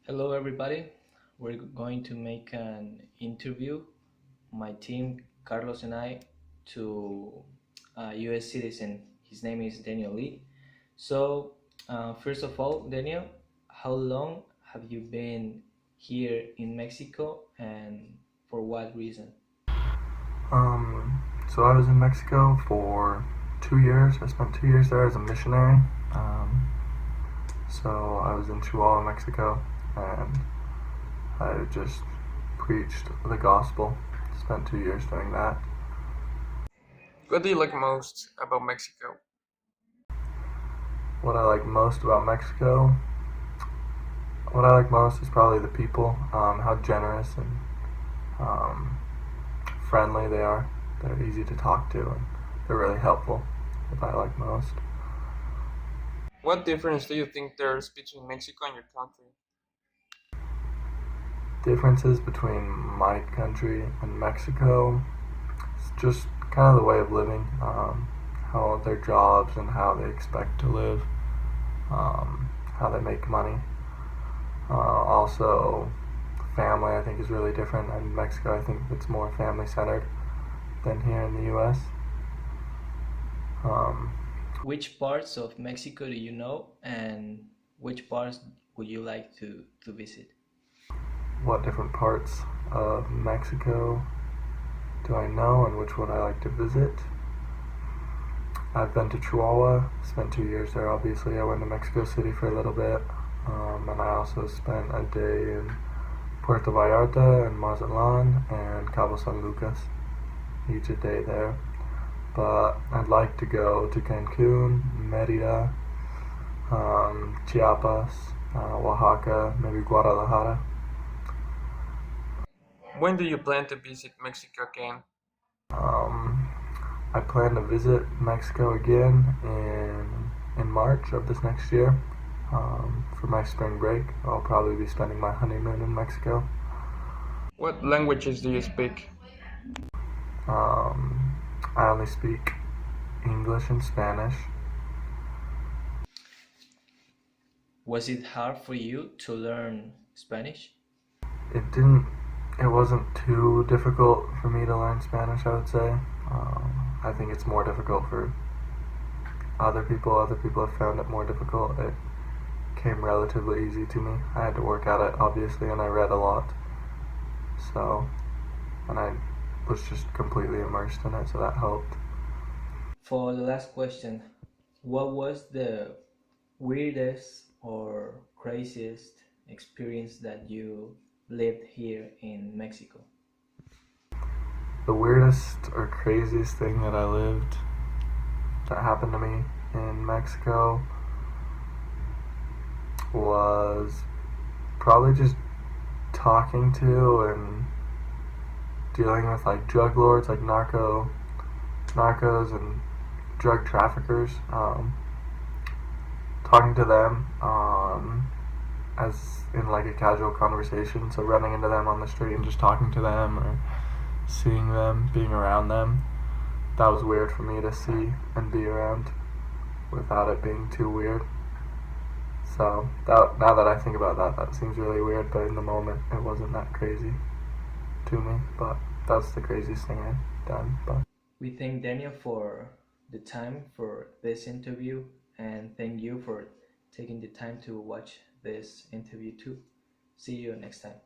Hello everybody, we're going to make an interview, my team, Carlos and I, to a US citizen. His name is Daniel Lee. First of all, Daniel, how long have you been here in Mexico and for what reason? So I was in Mexico for 2 years. I spent 2 years there as a missionary. So I was in Chihuahua, Mexico, and I just preached the gospel. Spent 2 years doing that. What do you like most about Mexico? What I like most about Mexico, what I like most is probably the people, how generous and um, friendly they are. They're easy to talk to and they're really helpful. What I like most. What difference do you think there's between Mexico and your country? Differences between my country and Mexico, it's just kind of the way of living, how their jobs and how they expect to live, how they make money. Also, family I think is really different. In Mexico, I think it's more family centered than here in the U.S. Which parts of Mexico do you know and which parts would you like to visit? What different parts of Mexico do I know and which one I like to visit? I've been to Chihuahua, spent 2 years there obviously. I went to Mexico City for a little bit, and I also spent a day in Puerto Vallarta and Mazatlan and Cabo San Lucas, each a day there. But I'd like to go to Cancun, Merida, Chiapas, Oaxaca, maybe Guadalajara. When do you plan to visit Mexico again? Um, I plan to visit Mexico again in March of this next year. For my spring break, I'll probably be spending my honeymoon in Mexico. What languages do you speak? I only speak English and Spanish. Was it hard for you to learn Spanish? It didn't. It wasn't too difficult for me to learn Spanish, I would say. I think it's more difficult for other people. Other people have found it more difficult. It came relatively easy to me. I had to work at it, obviously, and I read a lot. So, and I was just completely immersed in it, so that helped. For the last question, what was the weirdest or craziest experience that you lived here in Mexico? The weirdest or craziest thing that happened to me in Mexico was probably just talking to and dealing with like drug lords, like narcos and drug traffickers. Talking to them as in like a casual conversation, so running into them on the street and just talking to them or seeing them, being around them. That was weird for me to see and be around without it being too weird. So now that I think about that, that seems really weird, but in the moment it wasn't that crazy to me. But that's the craziest thing I've done. But We thank Daniel for the time for this interview and thank you for taking the time to watch this interview too. See you next time.